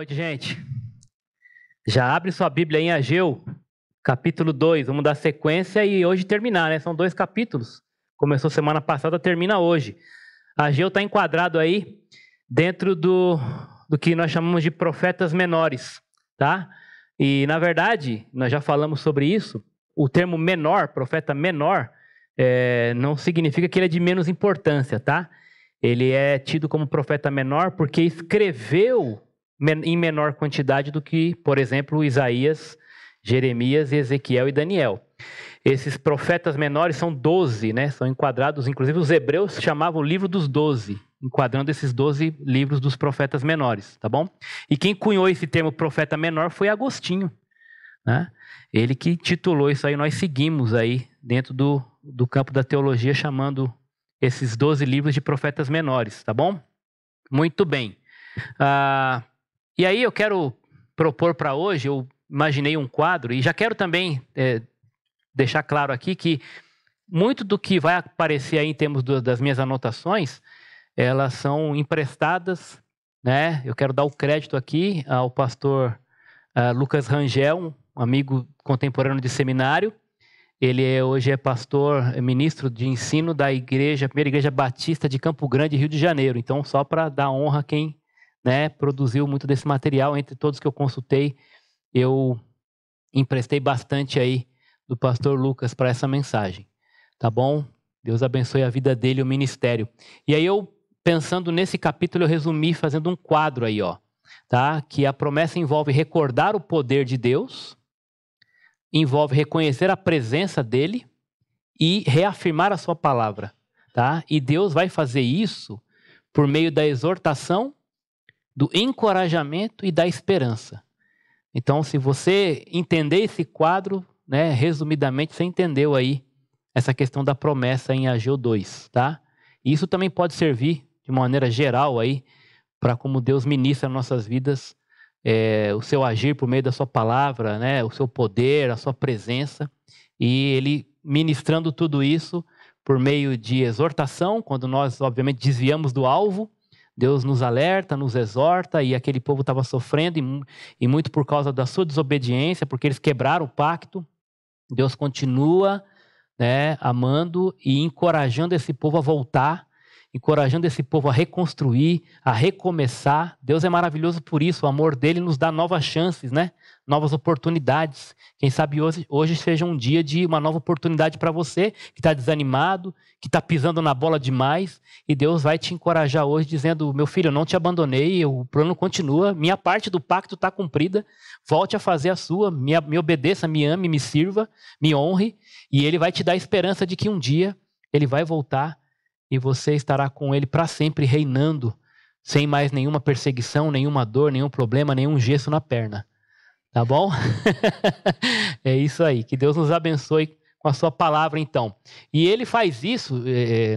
noite, gente. Já abre sua Bíblia em Ageu, capítulo 2. Vamos dar sequência e hoje terminar, né? São 2 capítulos. Começou semana passada, termina hoje. Ageu está enquadrado aí dentro do que nós chamamos de profetas menores, tá? E, na verdade, nós já falamos sobre isso. O termo menor, profeta menor, não significa que ele é de menos importância, tá? Ele é tido como profeta menor porque escreveu em menor quantidade do que, por exemplo, Isaías, Jeremias, Ezequiel e Daniel. Esses profetas menores são 12, né? São enquadrados, inclusive os hebreus chamavam o livro dos 12, enquadrando esses 12 livros dos profetas menores, tá bom? E quem cunhou esse termo profeta menor foi Agostinho, né? Ele que titulou isso aí, nós seguimos aí dentro do campo da teologia chamando esses 12 livros de profetas menores, tá bom? Muito bem. E aí eu quero propor para hoje, eu imaginei um quadro, e já quero também deixar claro aqui que muito do que vai aparecer aí em termos das minhas anotações, elas são emprestadas, né? Eu quero dar o crédito aqui ao pastor Lucas Rangel, um amigo contemporâneo de seminário. Ele hoje é pastor, ministro de ensino da primeira igreja batista de Campo Grande, Rio de Janeiro. Então, só para dar honra a quem, né, produziu muito desse material, entre todos que eu consultei, eu emprestei bastante aí do pastor Lucas para essa mensagem, tá bom? Deus abençoe a vida dele e o ministério. E aí eu, pensando nesse capítulo, eu resumi fazendo um quadro aí, ó, tá? Que a promessa envolve recordar o poder de Deus, envolve reconhecer a presença dele e reafirmar a sua palavra, tá? E Deus vai fazer isso por meio da exortação, do encorajamento e da esperança. Então, se você entender esse quadro, né, resumidamente, você entendeu aí essa questão da promessa em Ageu 2, tá? E isso também pode servir de maneira geral aí para como Deus ministra nas nossas vidas, o seu agir por meio da sua palavra, né, o seu poder, a sua presença, e ele ministrando tudo isso por meio de exortação, quando nós obviamente desviamos do alvo, Deus nos alerta, nos exorta, e aquele povo estava sofrendo, e muito por causa da sua desobediência, porque eles quebraram o pacto. Deus continua, né, amando e encorajando esse povo a voltar, encorajando esse povo a reconstruir, a recomeçar. Deus é maravilhoso por isso, o amor dele nos dá novas chances, né? Novas oportunidades. Quem sabe hoje seja um dia de uma nova oportunidade para você, que está desanimado, que está pisando na bola demais, e Deus vai te encorajar hoje dizendo: meu filho, eu não te abandonei, o plano continua, minha parte do pacto está cumprida, volte a fazer a sua, me obedeça, me ame, me sirva, me honre, e ele vai te dar a esperança de que um dia ele vai voltar e você estará com ele para sempre, reinando, sem mais nenhuma perseguição, nenhuma dor, nenhum problema, nenhum gesso na perna. Tá bom? É isso aí. Que Deus nos abençoe com a sua palavra, então. E ele faz isso,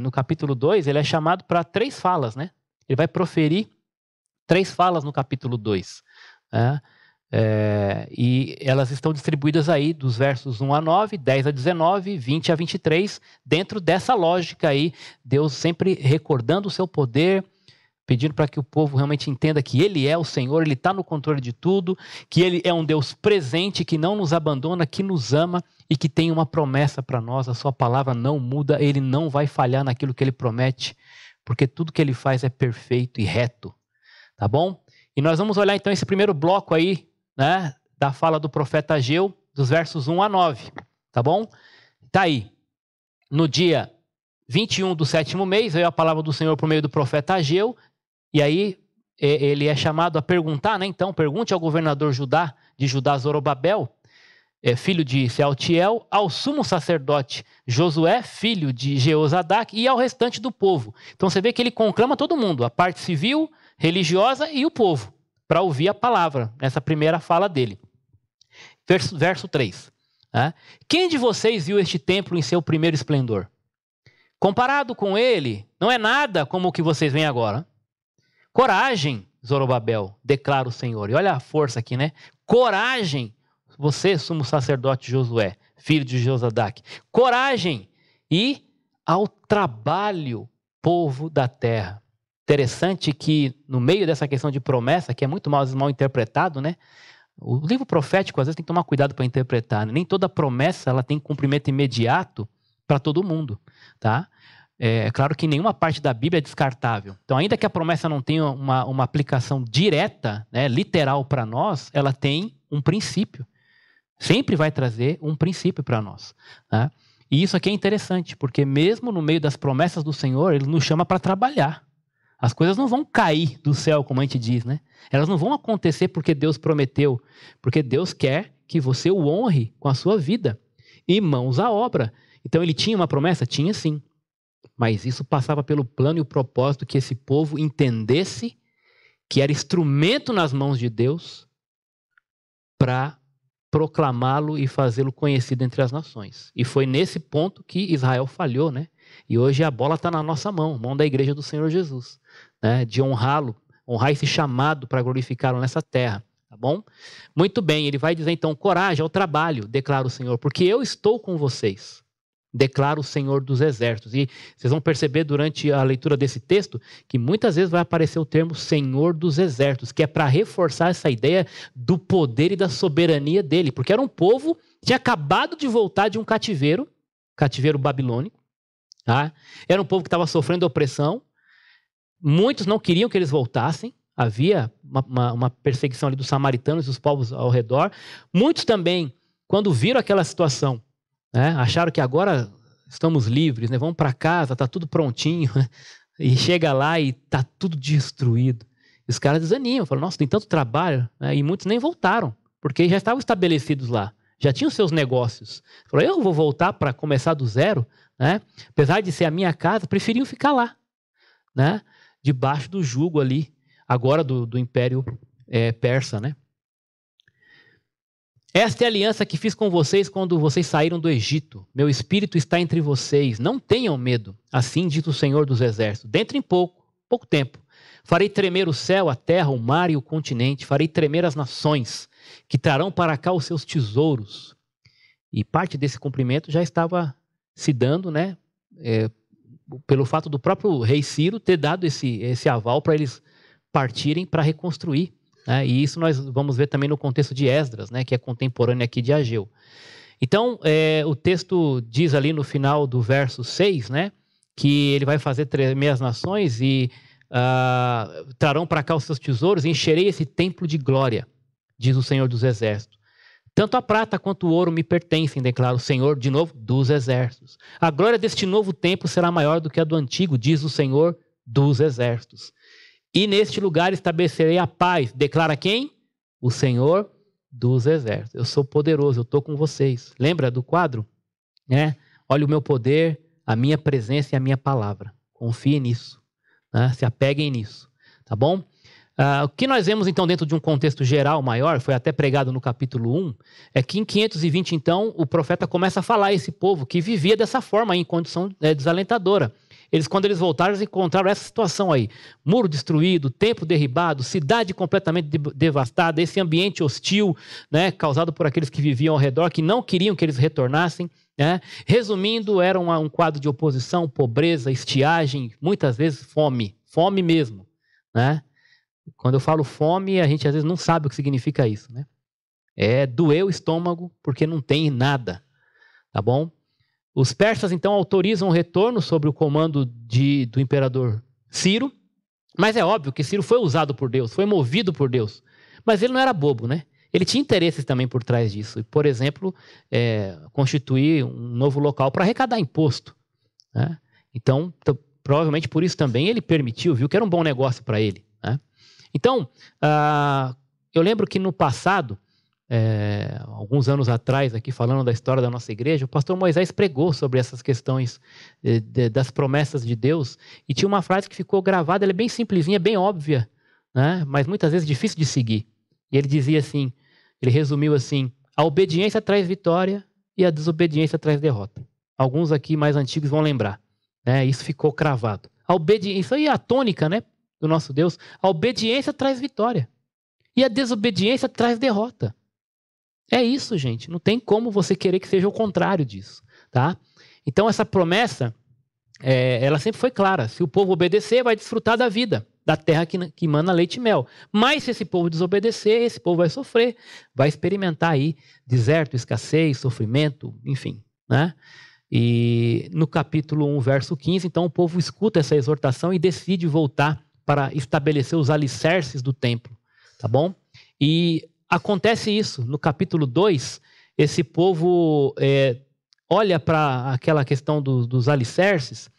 no capítulo 2, ele é chamado para 3 falas, né? Ele vai proferir 3 falas no capítulo 2. Né? E elas estão distribuídas aí dos versos 1 a 9, 10 a 19, 20 a 23, dentro dessa lógica aí, Deus sempre recordando o seu poder, pedindo para que o povo realmente entenda que ele é o Senhor, ele está no controle de tudo, que ele é um Deus presente, que não nos abandona, que nos ama e que tem uma promessa para nós. A sua palavra não muda, ele não vai falhar naquilo que ele promete, porque tudo que ele faz é perfeito e reto, tá bom? E nós vamos olhar então esse primeiro bloco aí, né, da fala do profeta Ageu, dos versos 1 a 9, tá bom? Tá aí. No dia 21 do 7º mês, veio a palavra do Senhor por meio do profeta Ageu, e aí ele é chamado a perguntar, né? Então, pergunte ao governador de Judá, Zorobabel, filho de Sealtiel, ao sumo sacerdote Josué, filho de Jeozadak, e ao restante do povo. Então você vê que ele conclama todo mundo, a parte civil, religiosa e o povo, para ouvir a palavra, nessa primeira fala dele. Verso 3. Né? Quem de vocês viu este templo em seu primeiro esplendor? Comparado com ele, não é nada como o que vocês veem agora. Coragem, Zorobabel, declara o Senhor. E olha a força aqui, né? Coragem, você, sumo sacerdote Josué, filho de Josadak. Coragem e ao trabalho, povo da terra. Interessante que no meio dessa questão de promessa, que é muito mal interpretado, né? O livro profético, às vezes, tem que tomar cuidado para interpretar, né? Nem toda promessa ela tem cumprimento imediato para todo mundo, tá? É claro que nenhuma parte da Bíblia é descartável. Então, ainda que a promessa não tenha uma aplicação direta, né, literal para nós, ela tem um princípio. Sempre vai trazer um princípio para nós, tá? E isso aqui é interessante, porque mesmo no meio das promessas do Senhor, Ele nos chama para trabalhar. As coisas não vão cair do céu, como a gente diz, né? Elas não vão acontecer porque Deus prometeu, porque Deus quer que você o honre com a sua vida e mãos à obra. Então ele tinha uma promessa? Tinha sim. Mas isso passava pelo plano e o propósito que esse povo entendesse que era instrumento nas mãos de Deus para proclamá-lo e fazê-lo conhecido entre as nações. E foi nesse ponto que Israel falhou, né? E hoje a bola está na nossa mão da igreja do Senhor Jesus, né? De honrá-lo, honrar esse chamado para glorificá-lo nessa terra, tá bom? Muito bem, ele vai dizer então, coragem ao trabalho, declara o Senhor, porque eu estou com vocês, declara o Senhor dos Exércitos. E vocês vão perceber durante a leitura desse texto que muitas vezes vai aparecer o termo Senhor dos Exércitos, que é para reforçar essa ideia do poder e da soberania dele, porque era um povo que tinha acabado de voltar de um cativeiro babilônico, tá? Era um povo que estava sofrendo opressão, muitos não queriam que eles voltassem, havia uma perseguição ali dos samaritanos e dos povos ao redor. Muitos também, quando viram aquela situação, né, acharam que agora estamos livres, né, vamos para casa, está tudo prontinho, né, e chega lá e está tudo destruído. E os caras desanimam, falam, nossa, tem tanto trabalho, né, e muitos nem voltaram, porque já estavam estabelecidos lá, já tinham seus negócios. Falaram, eu vou voltar para começar do zero, né? Apesar de ser a minha casa, preferiam ficar lá, né, debaixo do jugo ali, agora do Império Persa, né? Esta é a aliança que fiz com vocês quando vocês saíram do Egito. Meu espírito está entre vocês. Não tenham medo. Assim diz o Senhor dos Exércitos. Dentro em pouco tempo, farei tremer o céu, a terra, o mar e o continente. Farei tremer as nações, que trarão para cá os seus tesouros. E parte desse cumprimento já estava se dando, né? Pelo fato do próprio rei Ciro ter dado esse aval para eles partirem para reconstruir. E isso nós vamos ver também no contexto de Esdras, né, que é contemporâneo aqui de Ageu. Então, o texto diz ali no final do verso 6, né, que ele vai fazer tremer as nações e trarão para cá os seus tesouros e encherei esse templo de glória, diz o Senhor dos Exércitos. Tanto a prata quanto o ouro me pertencem, declara o Senhor, de novo, dos Exércitos. A glória deste novo templo será maior do que a do antigo, diz o Senhor dos Exércitos. E neste lugar estabelecerei a paz. Declara quem? O Senhor dos Exércitos. Eu sou poderoso, eu estou com vocês. Lembra do quadro? Olha o meu poder, a minha presença e a minha palavra. Confiem nisso. Né? Se apeguem nisso. Tá bom? O que nós vemos então dentro de um contexto geral maior, foi até pregado no capítulo 1, é que em 520 então o profeta começa a falar a esse povo que vivia dessa forma, em condição desalentadora. Quando eles voltaram, eles encontraram essa situação aí. Muro destruído, templo derribado, cidade completamente devastada, esse ambiente hostil, né, causado por aqueles que viviam ao redor, que não queriam que eles retornassem. Né? Resumindo, era um quadro de oposição, pobreza, estiagem, muitas vezes fome mesmo. Né? Quando eu falo fome, a gente às vezes não sabe o que significa isso. Né? Doer o estômago porque não tem nada. Tá bom? Os persas, então, autorizam o retorno sob o comando do imperador Ciro, mas é óbvio que Ciro foi usado por Deus, foi movido por Deus, mas ele não era bobo, né? Ele tinha interesses também por trás disso, por exemplo, constituir um novo local para arrecadar imposto. Né? Então, provavelmente por isso também ele permitiu, viu que era um bom negócio para ele. Né? Então, eu lembro que no passado, alguns anos atrás, aqui falando da história da nossa igreja, o pastor Moisés pregou sobre essas questões das promessas de Deus, e tinha uma frase que ficou gravada, ela é bem simplesinha, bem óbvia, né? Mas muitas vezes difícil de seguir. E ele dizia assim, ele resumiu assim, a obediência traz vitória e a desobediência traz derrota. Alguns aqui mais antigos vão lembrar, né? Isso ficou cravado. A obediência, isso aí é a tônica, né, do nosso Deus, a obediência traz vitória e a desobediência traz derrota. É isso, gente. Não tem como você querer que seja o contrário disso, tá? Então, essa promessa, ela sempre foi clara. Se o povo obedecer, vai desfrutar da vida, da terra que mana leite e mel. Mas se esse povo desobedecer, esse povo vai sofrer, vai experimentar aí deserto, escassez, sofrimento, enfim, né? E no capítulo 1, verso 15, então o povo escuta essa exortação e decide voltar para estabelecer os alicerces do templo, tá bom? E acontece isso. No capítulo 2, esse povo olha para aquela questão dos alicerces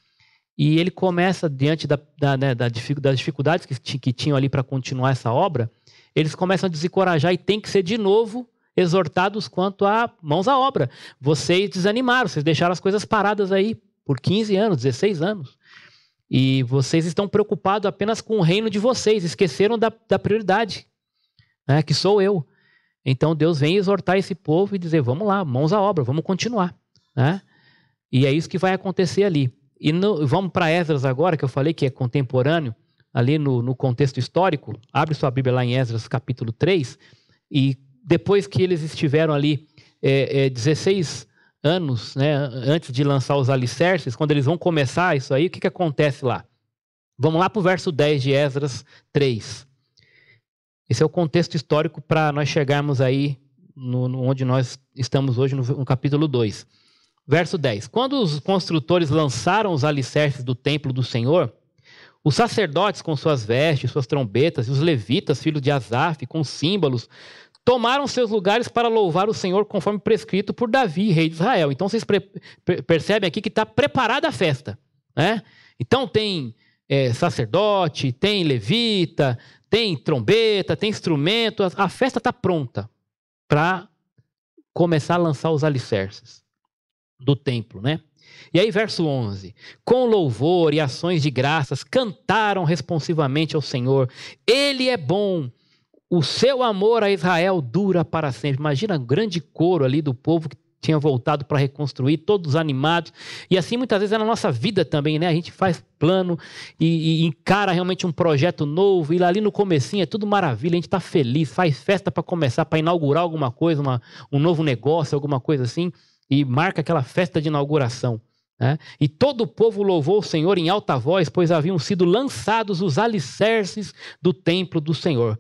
e ele começa, diante das dificuldades que tinham ali para continuar essa obra, eles começam a desencorajar e tem que ser de novo exortados quanto a mãos à obra. Vocês desanimaram, vocês deixaram as coisas paradas aí por 15 anos, 16 anos. E vocês estão preocupados apenas com o reino de vocês, esqueceram da prioridade, né, que sou eu. Então Deus vem exortar esse povo e dizer, vamos lá, mãos à obra, vamos continuar. Né? E é isso que vai acontecer ali. E vamos para Esdras agora, que eu falei que é contemporâneo, ali no contexto histórico. Abre sua Bíblia lá em Esdras capítulo 3, e depois que eles estiveram ali 16 anos, né, antes de lançar os alicerces, quando eles vão começar isso aí, o que acontece lá? Vamos lá para o verso 10 de Esdras 3. Esse é o contexto histórico para nós chegarmos aí onde nós estamos hoje, no capítulo 2. Verso 10. Quando os construtores lançaram os alicerces do templo do Senhor, os sacerdotes com suas vestes, suas trombetas, e os levitas, filhos de Asaf, com símbolos, tomaram seus lugares para louvar o Senhor conforme prescrito por Davi, rei de Israel. Então vocês percebem aqui que está preparada a festa, né? Então tem sacerdote, tem levita, tem trombeta, tem instrumento, a festa está pronta para começar a lançar os alicerces do templo, né? E aí verso 11, com louvor e ações de graças cantaram responsivamente ao Senhor, Ele é bom, o seu amor a Israel dura para sempre. Imagina um grande coro ali do povo que tinha voltado para reconstruir, todos animados. E assim muitas vezes é na nossa vida também, né? A gente faz plano e encara realmente um projeto novo, e lá ali no comecinho é tudo maravilha, a gente está feliz, faz festa para começar, para inaugurar alguma coisa, um novo negócio, alguma coisa assim, e marca aquela festa de inauguração. Né? E todo o povo louvou o Senhor em alta voz, pois haviam sido lançados os alicerces do templo do Senhor.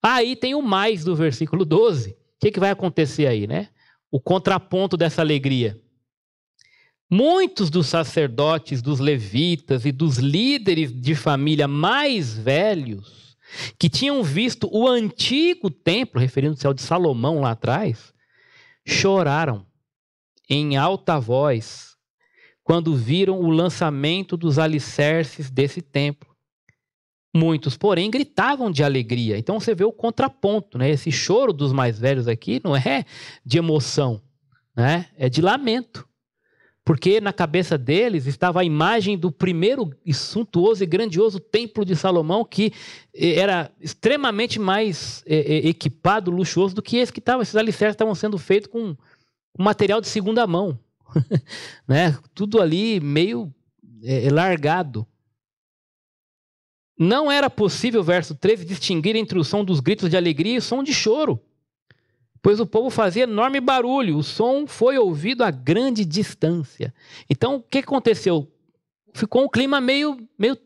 Aí tem o mais do versículo 12. O que vai acontecer aí, né? O contraponto dessa alegria. Muitos dos sacerdotes, dos levitas e dos líderes de família mais velhos, que tinham visto o antigo templo, referindo-se ao de Salomão lá atrás, choraram em alta voz quando viram o lançamento dos alicerces desse templo. Muitos, porém, gritavam de alegria. Então você vê o contraponto, né? Esse choro dos mais velhos aqui não é de emoção, né? É de lamento. Porque na cabeça deles estava a imagem do primeiro suntuoso e grandioso templo de Salomão, que era extremamente mais equipado, luxuoso do que esse que estava. Esses alicerces estavam sendo feitos com material de segunda mão, né? Tudo ali meio largado. Não era possível, verso 13, distinguir entre o som dos gritos de alegria e o som de choro, pois o povo fazia enorme barulho, o som foi ouvido a grande distância. Então, o que aconteceu? Ficou um clima meio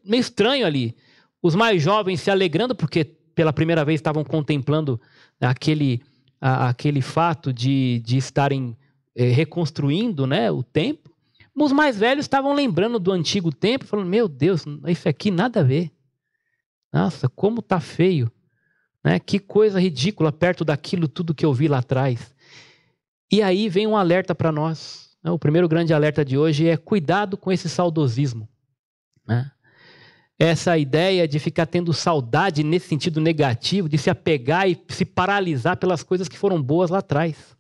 estranho ali. Os mais jovens se alegrando, porque pela primeira vez estavam contemplando aquele fato de estarem reconstruindo, né, o templo. Os mais velhos estavam lembrando do antigo templo, falando, meu Deus, isso aqui nada a ver. Nossa, como tá feio, né? Que coisa ridícula perto daquilo tudo que eu vi lá atrás. E aí vem um alerta para nós. Né? O primeiro grande alerta de hoje é cuidado com esse saudosismo. Né? Essa ideia de ficar tendo saudade nesse sentido negativo, de se apegar e se paralisar pelas coisas que foram boas lá atrás.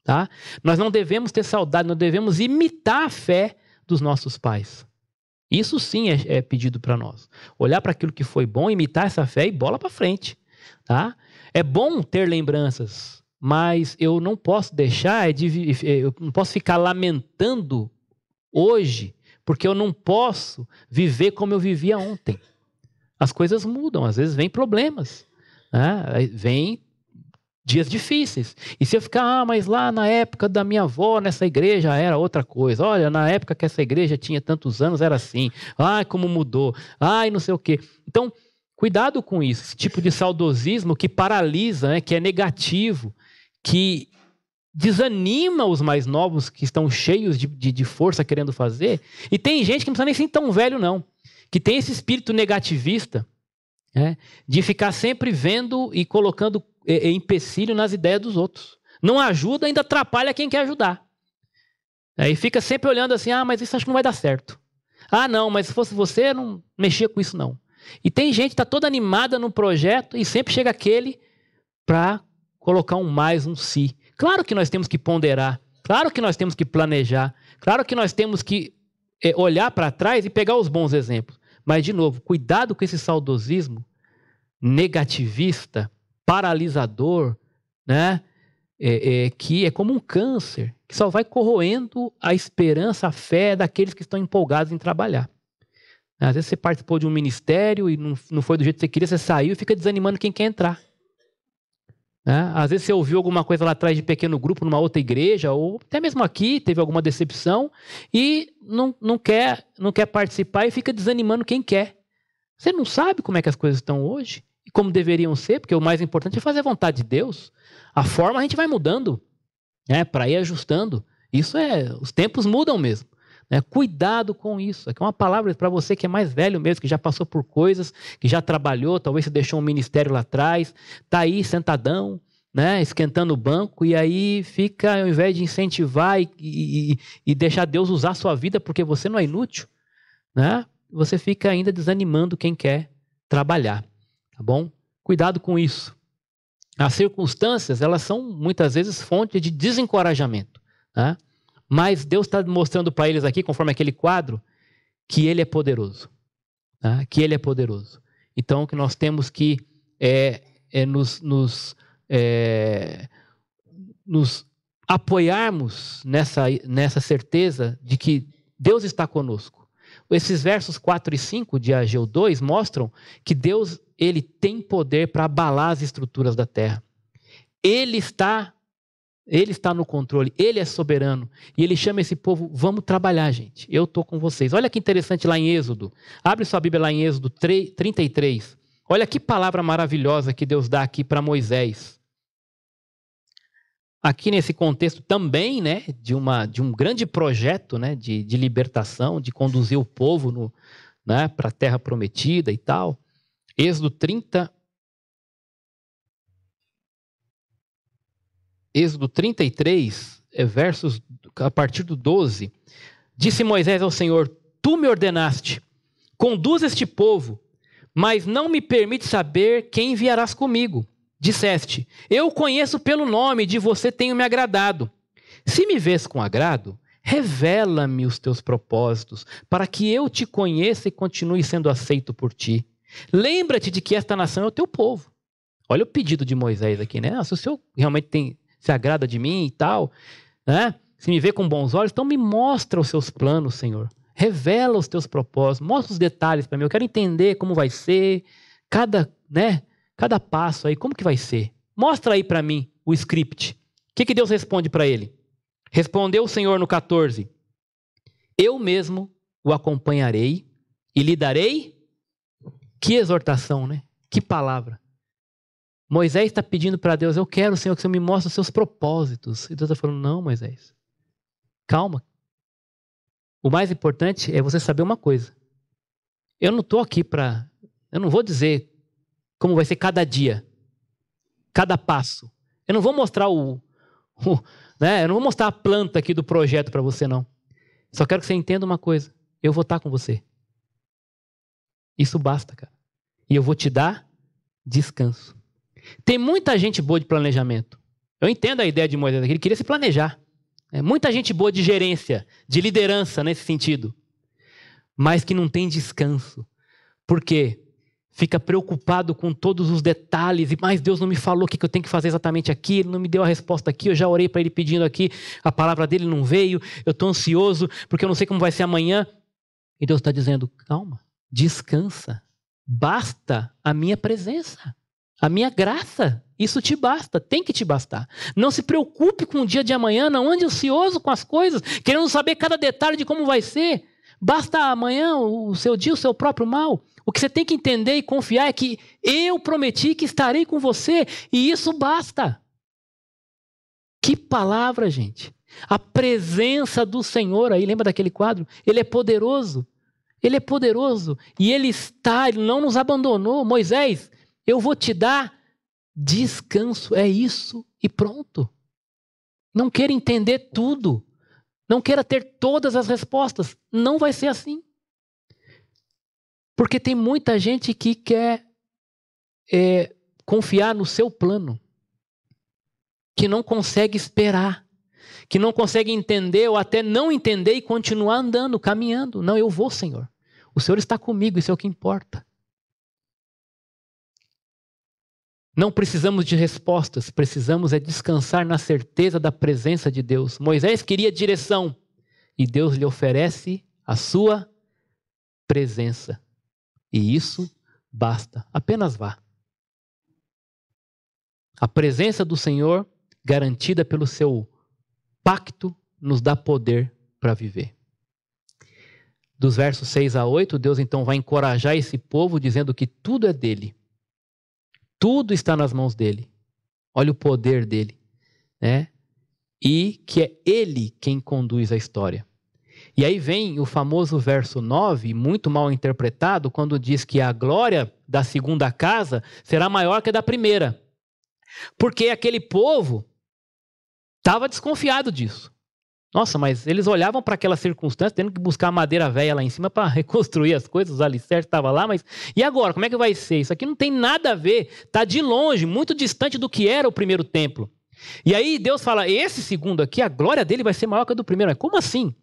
Tá? Nós não devemos ter saudade, nós devemos imitar a fé dos nossos pais. Isso sim é pedido para nós. Olhar para aquilo que foi bom, imitar essa fé e bola para frente. Tá? É bom ter lembranças, mas eu não posso deixar, eu não posso ficar lamentando hoje, porque eu não posso viver como eu vivia ontem. As coisas mudam, às vezes vem problemas. Né? Vem Dias difíceis. E se eu ficar, mas lá na época da minha avó, nessa igreja, era outra coisa. Olha, na época que essa igreja tinha tantos anos, era assim. Ai, como mudou. Ai, não sei o quê. Então, cuidado com isso. Esse tipo de saudosismo que paralisa, né, que é negativo, que desanima os mais novos, que estão cheios de força querendo fazer. E tem gente que não precisa nem ser tão velho, não. Que tem esse espírito negativista, né, de ficar sempre vendo e colocando empecilho nas ideias dos outros. Não ajuda, ainda atrapalha quem quer ajudar. Aí fica sempre olhando assim, mas isso acho que não vai dar certo. Não, mas se fosse você, eu não mexia com isso não. E tem gente que está toda animada no projeto e sempre chega aquele para colocar um mais, um si. Claro que nós temos que ponderar, claro que nós temos que planejar, claro que nós temos que olhar para trás e pegar os bons exemplos. Mas, de novo, cuidado com esse saudosismo negativista, paralisador, né? Que é como um câncer, que só vai corroendo a esperança, a fé daqueles que estão empolgados em trabalhar. Às vezes você participou de um ministério e não foi do jeito que você queria, você saiu e fica desanimando quem quer entrar. Né? Às vezes você ouviu alguma coisa lá atrás de pequeno grupo numa outra igreja, ou até mesmo aqui, teve alguma decepção, e não quer participar e fica desanimando quem quer. Você não sabe como é que as coisas estão hoje? E como deveriam ser, porque o mais importante é fazer a vontade de Deus. A forma a gente vai mudando, né, para ir ajustando. Os tempos mudam mesmo. Né? Cuidado com isso. Aqui é uma palavra para você que é mais velho mesmo, que já passou por coisas, que já trabalhou, talvez você deixou um ministério lá atrás, está aí sentadão, né, esquentando o banco, e aí fica, ao invés de incentivar e deixar Deus usar a sua vida porque você não é inútil, né, você fica ainda desanimando quem quer trabalhar. Tá bom? Cuidado com isso. As circunstâncias, elas são muitas vezes fonte de desencorajamento. Né? Mas Deus está mostrando para eles aqui, conforme aquele quadro, que Ele é poderoso. Tá? Que Ele é poderoso. Então, que nós temos que nos apoiarmos nessa certeza de que Deus está conosco. Esses versos 4 e 5 de Ageu 2 mostram que Deus, ele tem poder para abalar as estruturas da terra. Ele está no controle, ele é soberano. E ele chama esse povo, vamos trabalhar, gente. Eu estou com vocês. Olha que interessante lá em Êxodo. Abre sua Bíblia lá em Êxodo 33. Olha que palavra maravilhosa que Deus dá aqui para Moisés. Aqui nesse contexto também, né, de um grande projeto, né, de libertação, de conduzir o povo né, para a terra prometida e tal. Êxodo 33, versos a partir do 12. Disse Moisés ao Senhor, tu me ordenaste, conduz este povo, mas não me permite saber quem enviarás comigo. Disseste, eu conheço pelo nome, de você tenho me agradado. Se me vês com agrado, revela-me os teus propósitos, para que eu te conheça e continue sendo aceito por ti. Lembra-te de que esta nação é o teu povo. Olha o pedido de Moisés aqui, né? Se o Senhor realmente se agrada de mim e tal, né? Se me vê com bons olhos, então me mostra os seus planos, Senhor. Revela os teus propósitos, mostra os detalhes para mim. Eu quero entender como vai ser, cada passo aí, como que vai ser? Mostra aí para mim o script. O que Deus responde para ele? Respondeu o Senhor no 14, eu mesmo o acompanharei e lhe darei. Que exortação, né? Que palavra. Moisés está pedindo para Deus, eu quero, Senhor, que o Senhor me mostre os seus propósitos. E Deus está falando, não, Moisés, calma. O mais importante é você saber uma coisa. Eu não estou aqui eu não vou dizer como vai ser cada dia, cada passo. Eu não vou mostrar né? Eu não vou mostrar a planta aqui do projeto para você, não. Só quero que você entenda uma coisa. Eu vou estar com você. Isso basta, cara. E eu vou te dar descanso. Tem muita gente boa de planejamento. Eu entendo a ideia de Moisés, ele queria se planejar. Muita gente boa de gerência, de liderança nesse sentido. Mas que não tem descanso. Por quê? Fica preocupado com todos os detalhes. E mais Deus não me falou o que eu tenho que fazer exatamente aqui. Ele não me deu a resposta aqui. Eu já orei para ele pedindo aqui. A palavra dele não veio. Eu estou ansioso porque eu não sei como vai ser amanhã. E Deus está dizendo, calma, descansa. Basta a minha presença. A minha graça, isso te basta, tem que te bastar. Não se preocupe com o dia de amanhã, não ande ansioso com as coisas, querendo saber cada detalhe de como vai ser. Basta amanhã o seu dia, o seu próprio mal. O que você tem que entender e confiar é que eu prometi que estarei com você e isso basta. Que palavra, gente. A presença do Senhor aí, lembra daquele quadro? Ele é poderoso. Ele é poderoso e ele está, ele não nos abandonou. Moisés, eu vou te dar descanso, é isso e pronto. Não queira entender tudo, não queira ter todas as respostas, não vai ser assim. Porque tem muita gente que quer confiar no seu plano, que não consegue esperar, que não consegue entender ou até não entender e continuar andando, caminhando. Não, eu vou, Senhor. O Senhor está comigo, isso é o que importa. Não precisamos de respostas, precisamos descansar na certeza da presença de Deus. Moisés queria direção e Deus lhe oferece a sua presença. E isso basta, apenas vá. A presença do Senhor, garantida pelo seu pacto, nos dá poder para viver. Dos versos 6 a 8, Deus então vai encorajar esse povo dizendo que tudo é dele. Tudo está nas mãos dele. Olha o poder dele, né? E que é ele quem conduz a história. E aí vem o famoso verso 9, muito mal interpretado, quando diz que a glória da segunda casa será maior que a da primeira. Porque aquele povo estava desconfiado disso. Nossa, mas eles olhavam para aquela circunstância, tendo que buscar madeira velha lá em cima para reconstruir as coisas, os alicerces estavam lá, mas e agora? Como é que vai ser? Isso aqui não tem nada a ver, está de longe, muito distante do que era o primeiro templo. E aí Deus fala, esse segundo aqui, a glória dele vai ser maior que a do primeiro. Mas como assim?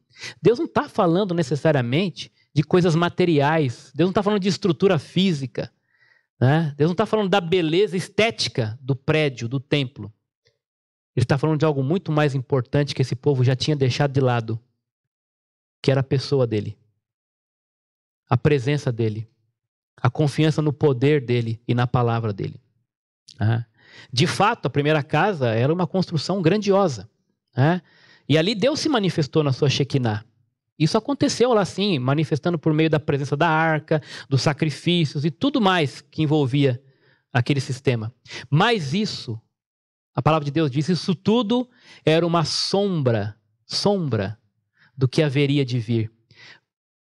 Deus não está falando necessariamente de coisas materiais, Deus não está falando de estrutura física, né? Deus não está falando da beleza estética do prédio, do templo. Ele está falando de algo muito mais importante que esse povo já tinha deixado de lado, que era a pessoa dele, a presença dele, a confiança no poder dele e na palavra dele. De fato, a primeira casa era uma construção grandiosa, e ali Deus se manifestou na sua Shekinah. Isso aconteceu lá sim, manifestando por meio da presença da arca, dos sacrifícios e tudo mais que envolvia aquele sistema. Mas isso, a palavra de Deus diz, isso tudo era uma sombra do que haveria de vir.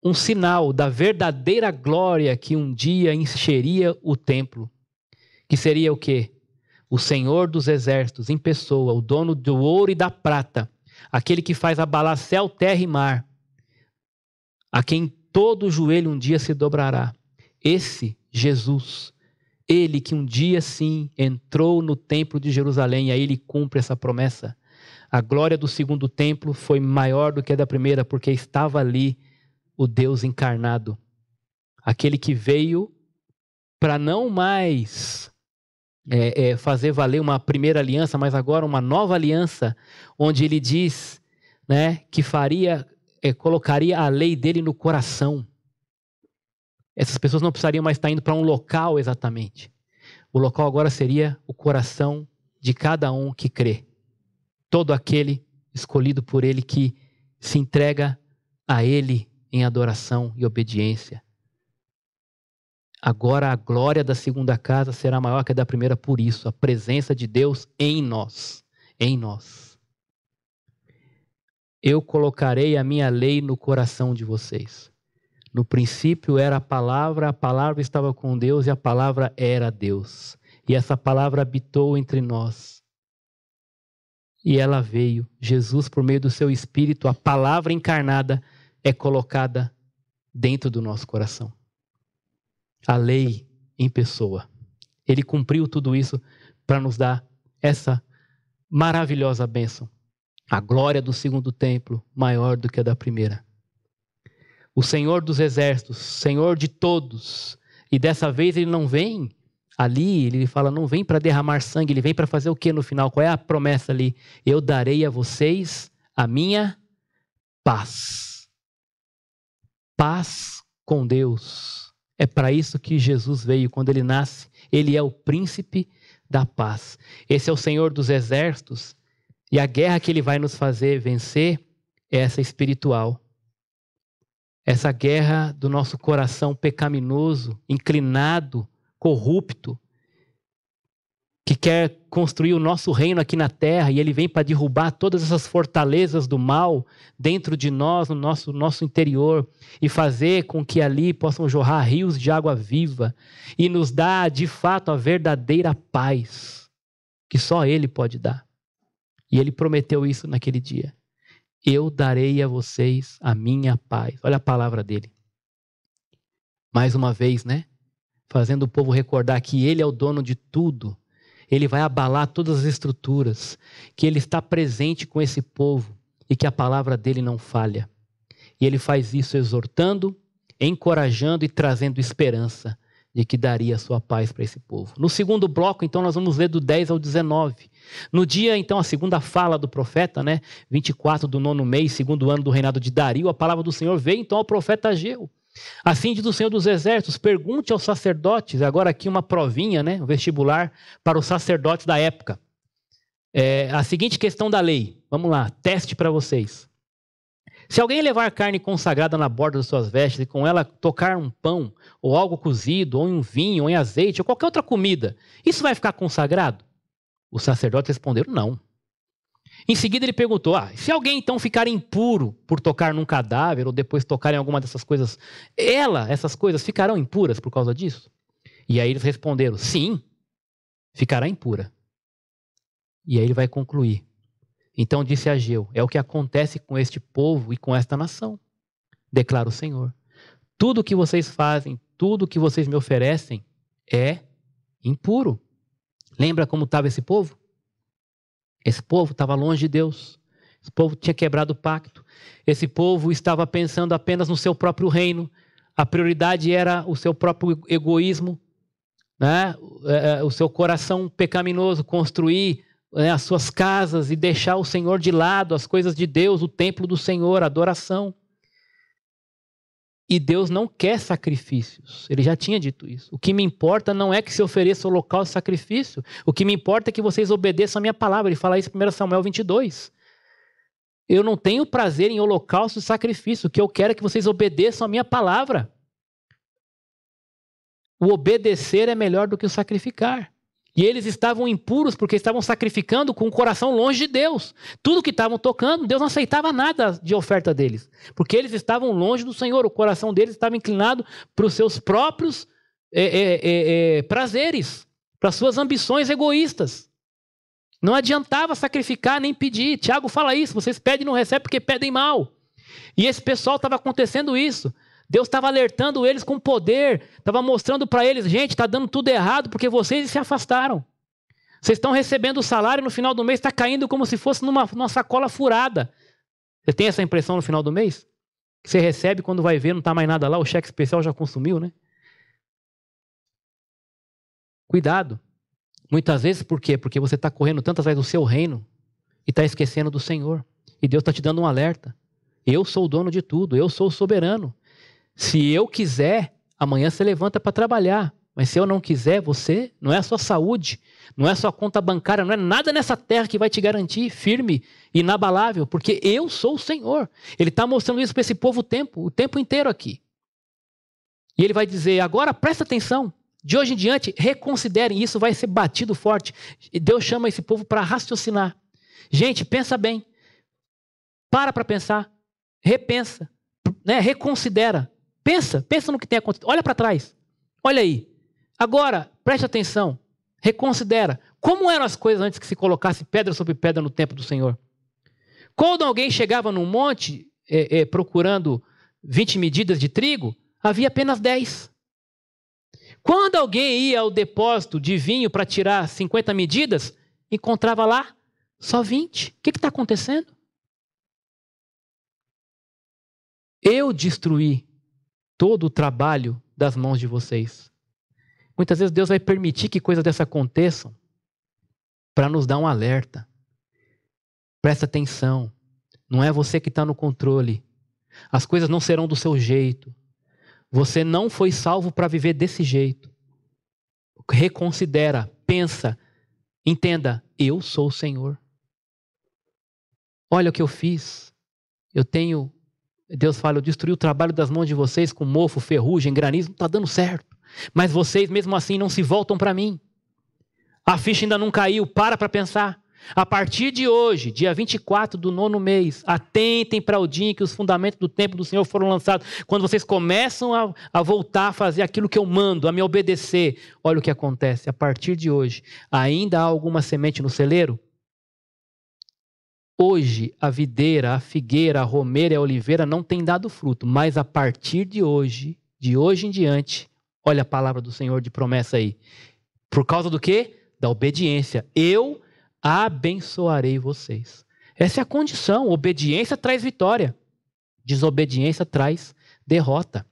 Um sinal da verdadeira glória que um dia encheria o templo. Que seria o quê? O Senhor dos exércitos em pessoa, o dono do ouro e da prata, aquele que faz abalar céu, terra e mar, a quem todo joelho um dia se dobrará. Esse Jesus, ele que um dia sim entrou no templo de Jerusalém, e aí ele cumpre essa promessa. A glória do segundo templo foi maior do que a da primeira, porque estava ali o Deus encarnado. Aquele que veio para não mais fazer valer uma primeira aliança, mas agora uma nova aliança, onde ele diz, né, que colocaria a lei dele no coração. Essas pessoas não precisariam mais estar indo para um local exatamente. O local agora seria o coração de cada um que crê. Todo aquele escolhido por ele que se entrega a ele em adoração e obediência. Agora a glória da segunda casa será maior que a da primeira por isso, a presença de Deus em nós. Em nós. Eu colocarei a minha lei no coração de vocês. No princípio era a palavra estava com Deus e a palavra era Deus. E essa palavra habitou entre nós. E ela veio, Jesus, por meio do seu Espírito, a palavra encarnada é colocada dentro do nosso coração. A lei em pessoa. Ele cumpriu tudo isso para nos dar essa maravilhosa bênção. A glória do segundo templo maior do que a da primeira. O Senhor dos exércitos, Senhor de todos. E dessa vez ele não vem ali, ele fala, não vem para derramar sangue, ele vem para fazer o que no final? Qual é a promessa ali? Eu darei a vocês a minha paz. Paz com Deus. É para isso que Jesus veio quando ele nasce. Ele é o príncipe da paz. Esse é o Senhor dos exércitos. E a guerra que ele vai nos fazer vencer é essa espiritual. Essa guerra do nosso coração pecaminoso, inclinado, corrupto, que quer construir o nosso reino aqui na terra, e ele vem para derrubar todas essas fortalezas do mal dentro de nós, no nosso interior, e fazer com que ali possam jorrar rios de água viva, e nos dar de fato a verdadeira paz, que só ele pode dar. E ele prometeu isso naquele dia. Eu darei a vocês a minha paz. Olha a palavra dele. Mais uma vez, né? Fazendo o povo recordar que ele é o dono de tudo. Ele vai abalar todas as estruturas, que ele está presente com esse povo e que a palavra dele não falha. E ele faz isso exortando, encorajando e trazendo esperança de que daria a sua paz para esse povo. No segundo bloco, então, nós vamos ler do 10 ao 19. No dia, então, a segunda fala do profeta, né? 24 do 9º mês, segundo ano do reinado de Dario, a palavra do Senhor veio então ao profeta Ageu. Assim diz o Senhor dos Exércitos, pergunte aos sacerdotes, agora aqui uma provinha, né, um vestibular para os sacerdotes da época. A seguinte questão da lei, vamos lá, teste para vocês. Se alguém levar carne consagrada na borda das suas vestes e com ela tocar um pão, ou algo cozido, ou em um vinho, ou em azeite, ou qualquer outra comida, isso vai ficar consagrado? Os sacerdotes responderam, não. Em seguida ele perguntou, se alguém então ficar impuro por tocar num cadáver ou depois tocar em alguma dessas coisas, essas coisas ficarão impuras por causa disso? E aí eles responderam, sim, ficará impura. E aí ele vai concluir. Então disse Ageu, é o que acontece com este povo e com esta nação, declara o Senhor. Tudo o que vocês fazem, tudo o que vocês me oferecem é impuro. Lembra como estava esse povo? Esse povo estava longe de Deus. Esse povo tinha quebrado o pacto. Esse povo estava pensando apenas no seu próprio reino. A prioridade era o seu próprio egoísmo, né? O seu coração pecaminoso, construir as suas casas e deixar o Senhor de lado, as coisas de Deus, o templo do Senhor, a adoração. E Deus não quer sacrifícios. Ele já tinha dito isso. O que me importa não é que se ofereça holocausto e sacrifício. O que me importa é que vocês obedeçam a minha palavra. Ele fala isso em 1 Samuel 22. Eu não tenho prazer em holocausto e sacrifício. O que eu quero é que vocês obedeçam a minha palavra. O obedecer é melhor do que o sacrificar. E eles estavam impuros porque estavam sacrificando com o coração longe de Deus. Tudo que estavam tocando, Deus não aceitava nada de oferta deles. Porque eles estavam longe do Senhor. O coração deles estava inclinado para os seus próprios prazeres, para as suas ambições egoístas. Não adiantava sacrificar nem pedir. Tiago fala isso, vocês pedem e não recebem porque pedem mal. E esse pessoal estava acontecendo isso. Deus estava alertando eles com poder, estava mostrando para eles, gente, está dando tudo errado porque vocês se afastaram. Vocês estão recebendo o salário e no final do mês está caindo como se fosse numa sacola furada. Você tem essa impressão no final do mês? Que você recebe quando vai ver, não está mais nada lá, o cheque especial já consumiu, né? Cuidado. Muitas vezes, por quê? Porque você está correndo tanto atrás do seu reino e está esquecendo do Senhor. E Deus está te dando um alerta. Eu sou o dono de tudo, eu sou o soberano. Se eu quiser, amanhã você levanta para trabalhar. Mas se eu não quiser, você, não é a sua saúde, não é a sua conta bancária, não é nada nessa terra que vai te garantir firme, inabalável, porque eu sou o Senhor. Ele está mostrando isso para esse povo o tempo inteiro aqui. E ele vai dizer, agora presta atenção, de hoje em diante, reconsiderem, isso vai ser batido forte. E Deus chama esse povo para raciocinar. Gente, pensa bem, para pensar, repensa, né? Reconsidera. Pensa no que tem acontecido. Olha para trás. Olha aí. Agora, preste atenção. Reconsidera. Como eram as coisas antes que se colocasse pedra sobre pedra no templo do Senhor? Quando alguém chegava num monte procurando 20 medidas de trigo, havia apenas 10. Quando alguém ia ao depósito de vinho para tirar 50 medidas, encontrava lá só 20. O que está acontecendo? Eu destruí todo o trabalho das mãos de vocês. Muitas vezes Deus vai permitir que coisas dessas aconteçam para nos dar um alerta. Presta atenção. Não é você que está no controle. As coisas não serão do seu jeito. Você não foi salvo para viver desse jeito. Reconsidera, pensa, entenda, eu sou o Senhor. Olha o que eu fiz. Deus fala, eu destruí o trabalho das mãos de vocês com mofo, ferrugem, granizo, não está dando certo. Mas vocês mesmo assim não se voltam para mim. A ficha ainda não caiu, para pensar. A partir de hoje, dia 24 do 9º mês, atentem para o dia em que os fundamentos do templo do Senhor foram lançados. Quando vocês começam a voltar a fazer aquilo que eu mando, a me obedecer, olha o que acontece. A partir de hoje, ainda há alguma semente no celeiro? Hoje, a videira, a figueira, a romeira e a oliveira não têm dado fruto. Mas a partir de hoje em diante, olha a palavra do Senhor de promessa aí. Por causa do quê? Da obediência. Eu abençoarei vocês. Essa é a condição. Obediência traz vitória. Desobediência traz derrota.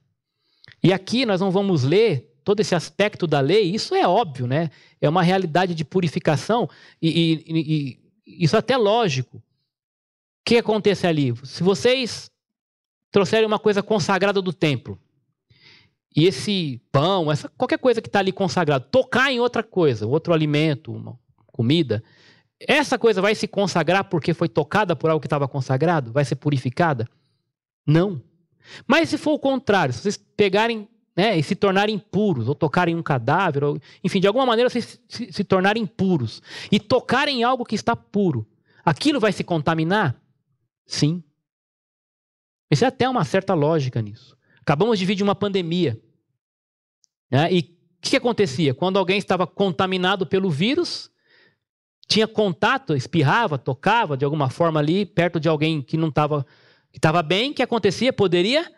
E aqui nós não vamos ler todo esse aspecto da lei. Isso é óbvio, né? É uma realidade de purificação e isso é até lógico. O que acontece ali? Se vocês trouxerem uma coisa consagrada do templo, e esse pão, qualquer coisa que está ali consagrado, tocar em outra coisa, outro alimento, uma comida, essa coisa vai se consagrar porque foi tocada por algo que estava consagrado? Vai ser purificada? Não. Mas se for o contrário, se vocês pegarem, né, e se tornarem impuros, ou tocarem um cadáver, ou, enfim, de alguma maneira vocês se tornarem impuros, e tocarem em algo que está puro, aquilo vai se contaminar? Sim. Isso é até uma certa lógica nisso. Acabamos de vir de uma pandemia. Né? E o que acontecia? Quando alguém estava contaminado pelo vírus, tinha contato, espirrava, tocava de alguma forma ali, perto de alguém que não estava bem, o que acontecia? Poderia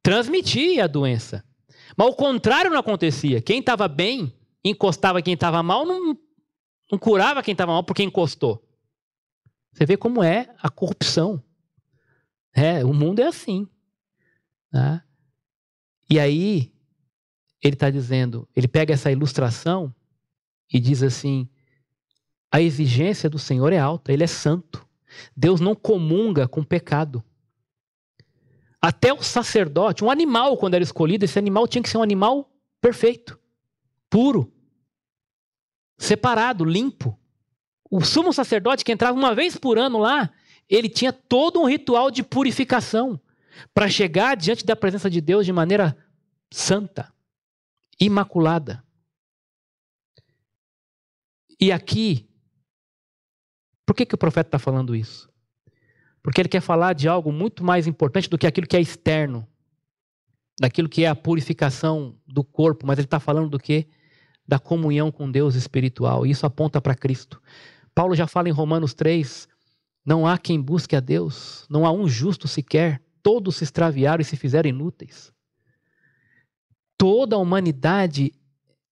transmitir a doença. Mas o contrário não acontecia. Quem estava bem, encostava quem estava mal, não curava quem estava mal porque encostou. Você vê como é a corrupção. O mundo é assim. Tá? E aí, ele está dizendo, ele pega essa ilustração e diz assim, a exigência do Senhor é alta, Ele é santo. Deus não comunga com pecado. Até o sacerdote, um animal, quando era escolhido, esse animal tinha que ser um animal perfeito, puro, separado, limpo. O sumo sacerdote que entrava uma vez por ano lá, ele tinha todo um ritual de purificação para chegar diante da presença de Deus de maneira santa, imaculada. E aqui, por que o profeta está falando isso? Porque ele quer falar de algo muito mais importante do que aquilo que é externo, daquilo que é a purificação do corpo, mas ele está falando do quê? Da comunhão com Deus espiritual. E isso aponta para Cristo. Paulo já fala em Romanos 3, não há quem busque a Deus, não há um justo sequer, todos se extraviaram e se fizeram inúteis. Toda a humanidade,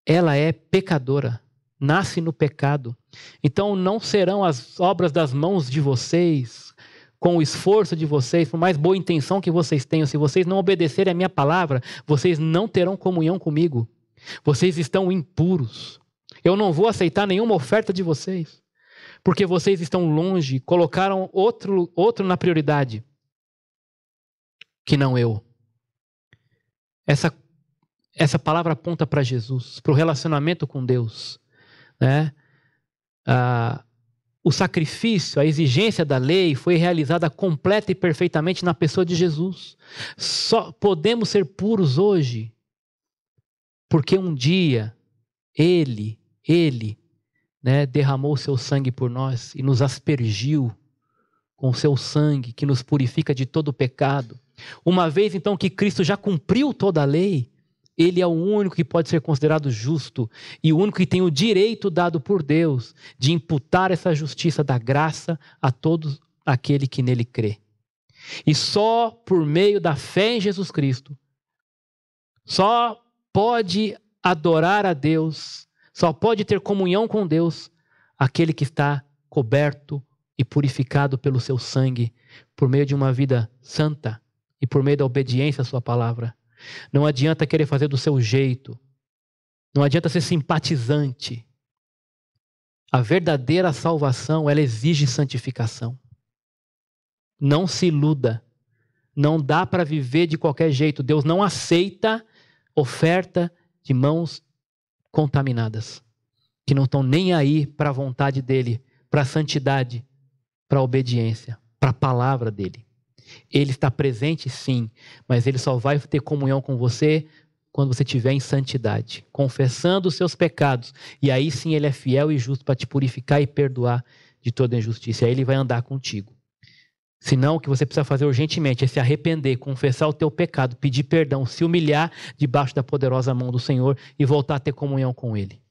ela é pecadora, nasce no pecado. Então não serão as obras das mãos de vocês, com o esforço de vocês, por mais boa intenção que vocês tenham, se vocês não obedecerem a minha palavra, vocês não terão comunhão comigo. Vocês estão impuros. Eu não vou aceitar nenhuma oferta de vocês, porque vocês estão longe, colocaram outro na prioridade, que não eu. Essa palavra aponta para Jesus, para o relacionamento com Deus. Né? O sacrifício, a exigência da lei foi realizada completa e perfeitamente na pessoa de Jesus. Só podemos ser puros hoje porque um dia Ele, né, derramou o seu sangue por nós e nos aspergiu com o seu sangue que nos purifica de todo o pecado. Uma vez então que Cristo já cumpriu toda a lei, Ele é o único que pode ser considerado justo e o único que tem o direito dado por Deus de imputar essa justiça da graça a todo aquele que nele crê. E só por meio da fé em Jesus Cristo, só pode adorar a Deus, só pode ter comunhão com Deus aquele que está coberto e purificado pelo seu sangue, por meio de uma vida santa e por meio da obediência à sua palavra. Não adianta querer fazer do seu jeito. Não adianta ser simpatizante. A verdadeira salvação, ela exige santificação. Não se iluda. Não dá para viver de qualquer jeito. Deus não aceita oferta de mãos contaminadas, que não estão nem aí para a vontade dele, para a santidade, para a obediência, para a palavra dele. Ele está presente, sim, mas ele só vai ter comunhão com você quando você estiver em santidade, confessando os seus pecados. E aí sim ele é fiel e justo para te purificar e perdoar de toda injustiça. E aí ele vai andar contigo. Senão, o que você precisa fazer urgentemente é se arrepender, confessar o teu pecado, pedir perdão, se humilhar debaixo da poderosa mão do Senhor e voltar a ter comunhão com Ele.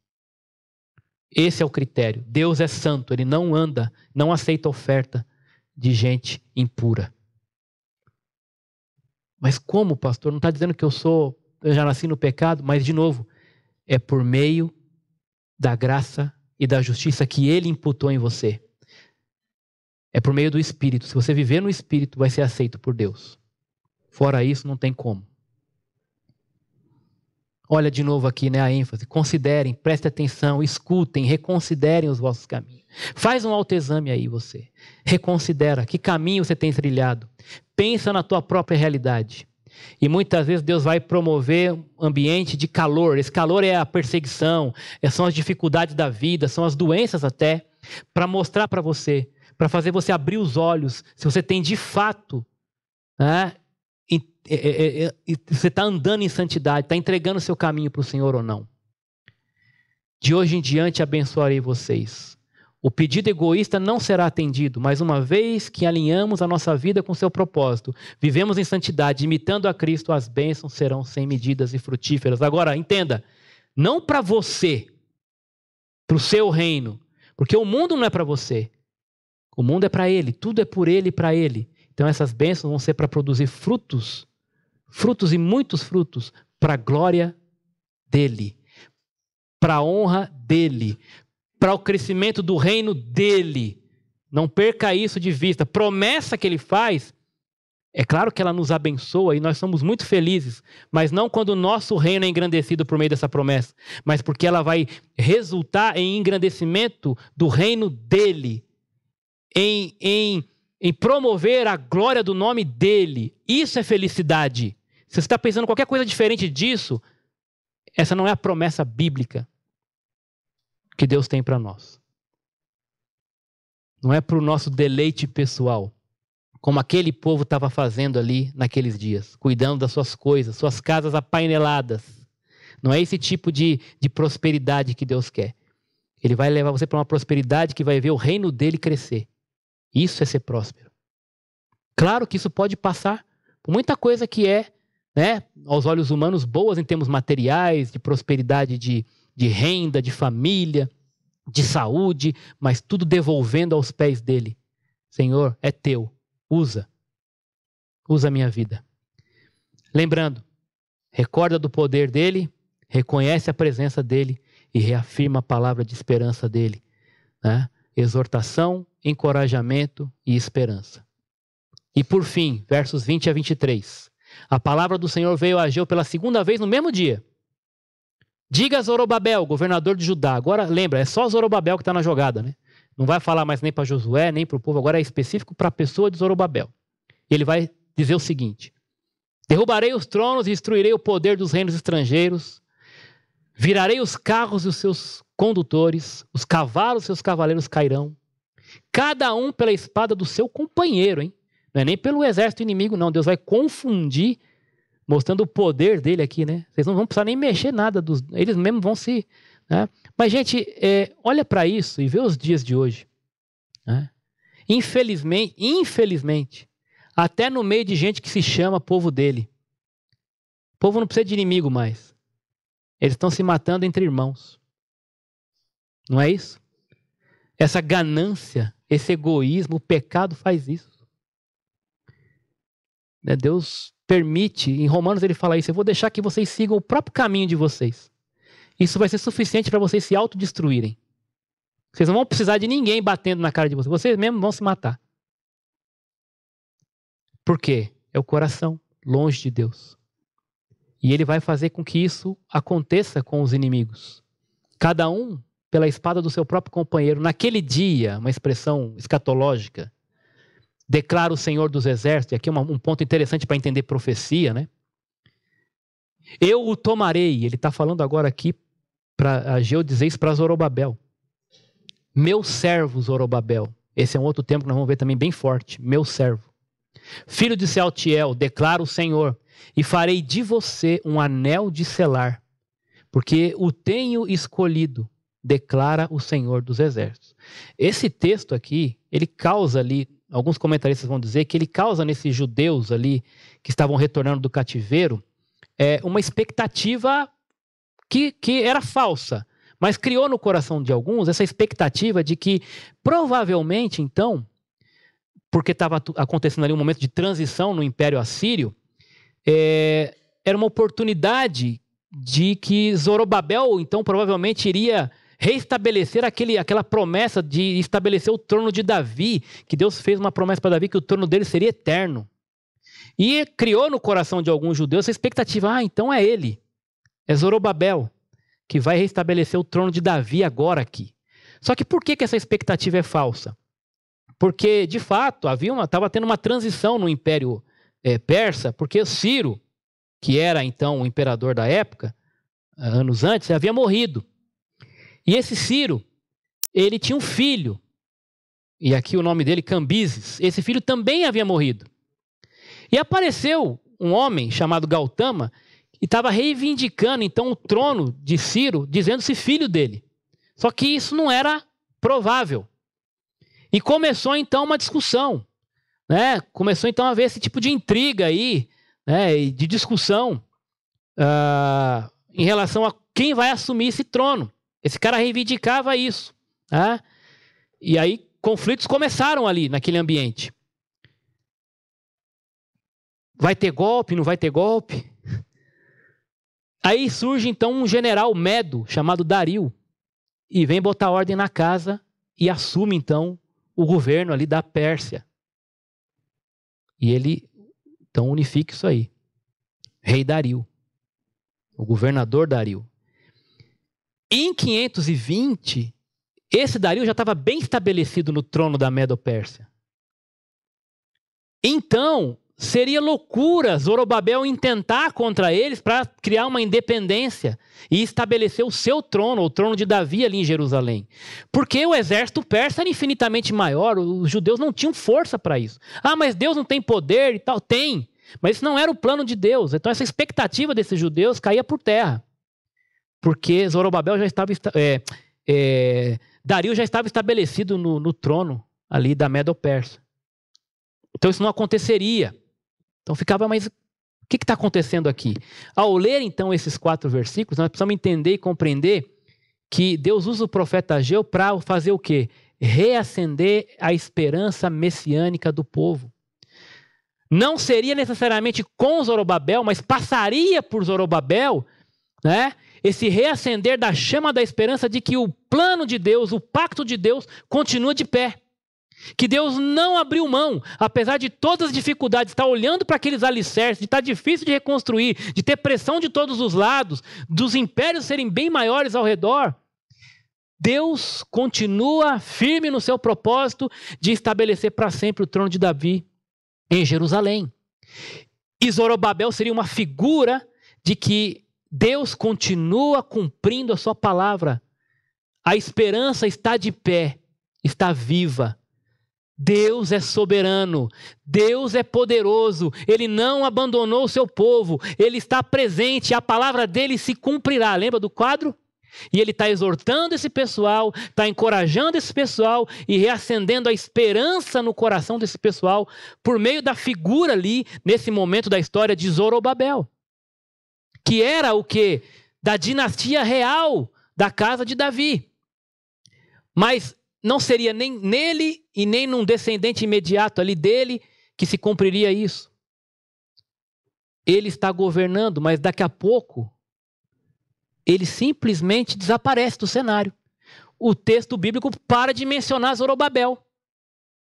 Esse é o critério. Deus é santo, Ele não anda, não aceita oferta de gente impura. Mas como, pastor? Não está dizendo que eu já nasci no pecado? Mas, de novo, é por meio da graça e da justiça que Ele imputou em você. É por meio do Espírito. Se você viver no Espírito, vai ser aceito por Deus. Fora isso, não tem como. Olha de novo aqui, né, a ênfase. Considerem, prestem atenção, escutem, reconsiderem os vossos caminhos. Faz um autoexame aí você. Reconsidera que caminho você tem trilhado. Pensa na tua própria realidade. E muitas vezes Deus vai promover um ambiente de calor. Esse calor é a perseguição, são as dificuldades da vida, são as doenças até, para mostrar para você, para fazer você abrir os olhos, se você tem de fato, né, você está andando em santidade, está entregando o seu caminho para o Senhor ou não. De hoje em diante abençoarei vocês. O pedido egoísta não será atendido, mas uma vez que alinhamos a nossa vida com o seu propósito, vivemos em santidade, imitando a Cristo, as bênçãos serão sem medidas e frutíferas. Agora, entenda, não para você, para o seu reino, porque o mundo não é para você. O mundo é para Ele, tudo é por Ele e para Ele. Então essas bênçãos vão ser para produzir frutos e muitos frutos, para a glória dEle, para a honra dEle, para o crescimento do reino dEle. Não perca isso de vista. Promessa que Ele faz, é claro que ela nos abençoa e nós somos muito felizes, mas não quando o nosso reino é engrandecido por meio dessa promessa, mas porque ela vai resultar em engrandecimento do reino dEle, em promover a glória do nome dEle. Isso é felicidade. Se você está pensando em qualquer coisa diferente disso, essa não é a promessa bíblica que Deus tem para nós. Não é para o nosso deleite pessoal, como aquele povo estava fazendo ali naqueles dias, cuidando das suas coisas, suas casas apaineladas. Não é esse tipo de prosperidade que Deus quer. Ele vai levar você para uma prosperidade que vai ver o reino dele crescer. Isso é ser próspero. Claro que isso pode passar por muita coisa que é, né, aos olhos humanos, boas em termos materiais, de prosperidade de renda, de família, de saúde, mas tudo devolvendo aos pés dele. Senhor, é teu. Usa a minha vida. Lembrando, recorda do poder dele, reconhece a presença dele e reafirma a palavra de esperança dele, né? Exortação, encorajamento e esperança. E por fim, versos 20 a 23. A palavra do Senhor veio a Ageu pela segunda vez no mesmo dia. Diga a Zorobabel, governador de Judá. Agora, lembra, é só Zorobabel que está na jogada, né? Não vai falar mais nem para Josué, nem para o povo. Agora é específico para a pessoa de Zorobabel. E ele vai dizer o seguinte: derrubarei os tronos e destruirei o poder dos reinos estrangeiros. Virarei os carros e os seus condutores. Os cavalos e seus cavaleiros cairão. Cada um pela espada do seu companheiro, hein? Não é nem pelo exército inimigo, não. Deus vai confundir, mostrando o poder dele aqui, né? Vocês não vão precisar nem mexer nada. Eles mesmos vão se... né? Mas, gente, olha para isso e vê os dias de hoje. Né? Infelizmente, até no meio de gente que se chama povo dele. O povo não precisa de inimigo mais. Eles estão se matando entre irmãos. Não é isso? Essa ganância, esse egoísmo, o pecado faz isso. Deus permite, em Romanos ele fala isso: eu vou deixar que vocês sigam o próprio caminho de vocês. Isso vai ser suficiente para vocês se autodestruírem. Vocês não vão precisar de ninguém batendo na cara de vocês. Vocês mesmos vão se matar. Por quê? É o coração longe de Deus. E ele vai fazer com que isso aconteça com os inimigos. Cada um pela espada do seu próprio companheiro. Naquele dia, uma expressão escatológica, declara o Senhor dos Exércitos, e aqui é um ponto interessante para entender profecia, né? Eu o tomarei. Ele está falando agora aqui para Ageu dizer isso para Zorobabel. Meu servo Zorobabel. Esse é um outro termo que nós vamos ver também bem forte. Meu servo. Filho de Sealtiel, declara o Senhor, e farei de você um anel de selar, porque o tenho escolhido, declara o Senhor dos Exércitos. Esse texto aqui, ele causa ali, alguns comentaristas vão dizer que ele causa nesses judeus ali, que estavam retornando do cativeiro, uma expectativa que era falsa, mas criou no coração de alguns essa expectativa de que provavelmente então, porque estava acontecendo ali um momento de transição no Império Assírio, era uma oportunidade de que Zorobabel, então, provavelmente iria reestabelecer aquela promessa de estabelecer o trono de Davi, que Deus fez uma promessa para Davi que o trono dele seria eterno. E criou no coração de alguns judeus essa expectativa, então é ele, é Zorobabel, que vai reestabelecer o trono de Davi agora aqui. Só que por que essa expectativa é falsa? Porque, de fato, estava tendo uma transição no Império Persa, porque Ciro, que era então o imperador da época, anos antes, havia morrido. E esse Ciro, ele tinha um filho, e aqui o nome dele, Cambises. Esse filho também havia morrido. E apareceu um homem chamado Gautama, e estava reivindicando então o trono de Ciro, dizendo-se filho dele. Só que isso não era provável. E começou então uma discussão, né? Começou então a haver esse tipo de intriga aí, né? De discussão em relação a quem vai assumir esse trono. Esse cara reivindicava isso, né? E aí conflitos começaram ali naquele ambiente. Vai ter golpe, não vai ter golpe? Aí surge então um general medo chamado Dario e vem botar ordem na casa e assume então o governo ali da Pérsia. E ele, então, unifica isso aí. Rei Dario. O governador Dario. Em 520, esse Dario já estava bem estabelecido no trono da Medo-Pérsia. Então, seria loucura Zorobabel intentar contra eles para criar uma independência e estabelecer o seu trono, o trono de Davi ali em Jerusalém. Porque o exército persa era infinitamente maior, os judeus não tinham força para isso. Mas Deus não tem poder e tal? Tem, mas isso não era o plano de Deus. Então essa expectativa desses judeus caía por terra. Porque Zorobabel já estava... Dario já estava estabelecido no trono ali da Medo-Persa. Então isso não aconteceria. Então ficava, mas o que está acontecendo aqui? Ao ler então esses 4 versículos, nós precisamos entender e compreender que Deus usa o profeta Ageu para fazer o quê? Reacender a esperança messiânica do povo. Não seria necessariamente com Zorobabel, mas passaria por Zorobabel, né? Esse reacender da chama da esperança de que o plano de Deus, o pacto de Deus, continua de pé. Que Deus não abriu mão, apesar de todas as dificuldades, de estar olhando para aqueles alicerces, de estar difícil de reconstruir, de ter pressão de todos os lados, dos impérios serem bem maiores ao redor. Deus continua firme no seu propósito de estabelecer para sempre o trono de Davi em Jerusalém. E Zorobabel seria uma figura de que Deus continua cumprindo a sua palavra. A esperança está de pé, está viva. Deus é soberano, Deus é poderoso, Ele não abandonou o seu povo, Ele está presente, a palavra dele se cumprirá. Lembra do quadro? E Ele está exortando esse pessoal, está encorajando esse pessoal e reacendendo a esperança no coração desse pessoal por meio da figura ali, nesse momento da história de Zorobabel, que era o quê? Da dinastia real da casa de Davi. Mas não seria nem nele e nem num descendente imediato ali dele que se cumpriria isso. Ele está governando, mas daqui a pouco ele simplesmente desaparece do cenário. O texto bíblico para de mencionar Zorobabel.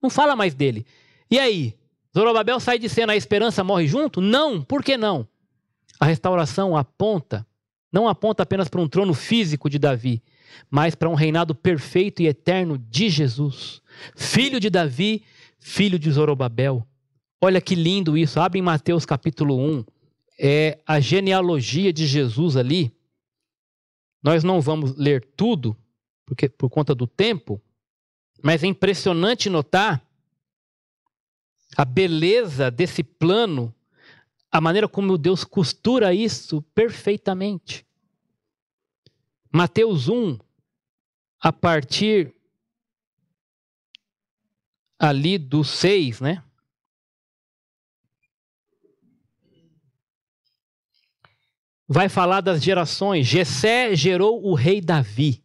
Não fala mais dele. E aí? Zorobabel sai de cena, a esperança morre junto? Não, por que não? A restauração não aponta apenas para um trono físico de Davi, mas para um reinado perfeito e eterno de Jesus. Filho de Davi, filho de Zorobabel. Olha que lindo isso. Abre em Mateus capítulo 1. é a genealogia de Jesus ali. Nós não vamos ler tudo, porque por conta do tempo, mas é impressionante notar a beleza desse plano, a maneira como Deus costura isso perfeitamente. Mateus 1, a partir ali do 6, né? Vai falar das gerações. Jessé gerou o rei Davi.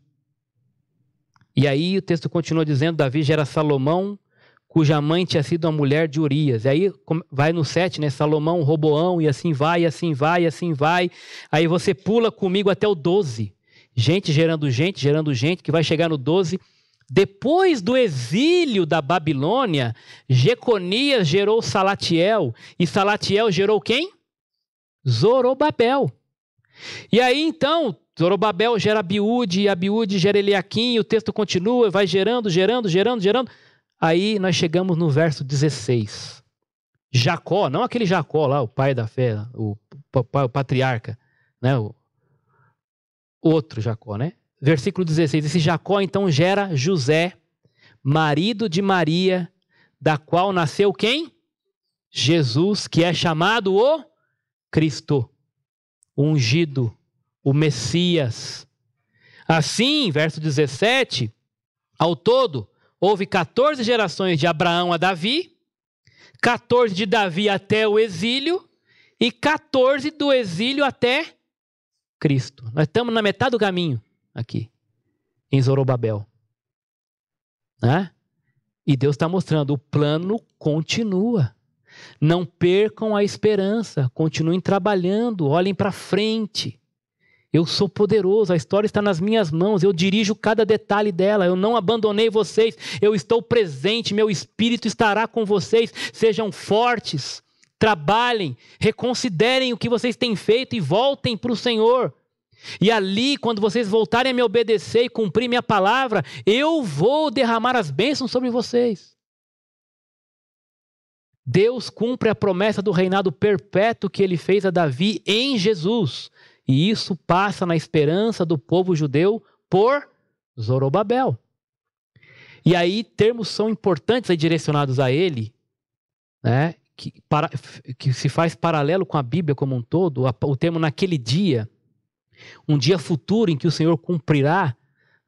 E aí o texto continua dizendo, Davi gera Salomão, cuja mãe tinha sido uma mulher de Urias. E aí vai no 7, né? Salomão, Roboão, e assim vai, e assim vai, e assim vai. Aí você pula comigo até o 12. Gente, gerando gente, que vai chegar no 12. Depois do exílio da Babilônia, Jeconias gerou Salatiel. E Salatiel gerou quem? Zorobabel. E aí então, Zorobabel gera Abiúde, e Abiúde gera Eliaquim, e o texto continua, vai gerando. Aí nós chegamos no verso 16. Jacó, não aquele Jacó lá, o pai da fé, o patriarca, né? O outro Jacó, né? Versículo 16. Esse Jacó então gera José, marido de Maria, da qual nasceu quem? Jesus, que é chamado o Cristo, o ungido, o Messias. Assim, verso 17, ao todo, houve 14 gerações de Abraão a Davi, 14 de Davi até o exílio e 14 do exílio até Cristo. Nós estamos na metade do caminho aqui, em Zorobabel. Né? E Deus está mostrando, o plano continua. Não percam a esperança, continuem trabalhando, olhem para frente. Eu sou poderoso, a história está nas minhas mãos, eu dirijo cada detalhe dela, eu não abandonei vocês, eu estou presente, meu espírito estará com vocês. Sejam fortes, trabalhem, reconsiderem o que vocês têm feito e voltem para o Senhor. E ali, quando vocês voltarem a me obedecer e cumprir minha palavra, eu vou derramar as bênçãos sobre vocês. Deus cumpre a promessa do reinado perpétuo que ele fez a Davi em Jesus. E isso passa na esperança do povo judeu por Zorobabel. E aí termos são importantes aí direcionados a ele, né? Que se faz paralelo com a Bíblia como um todo. O termo naquele dia, um dia futuro em que o Senhor cumprirá,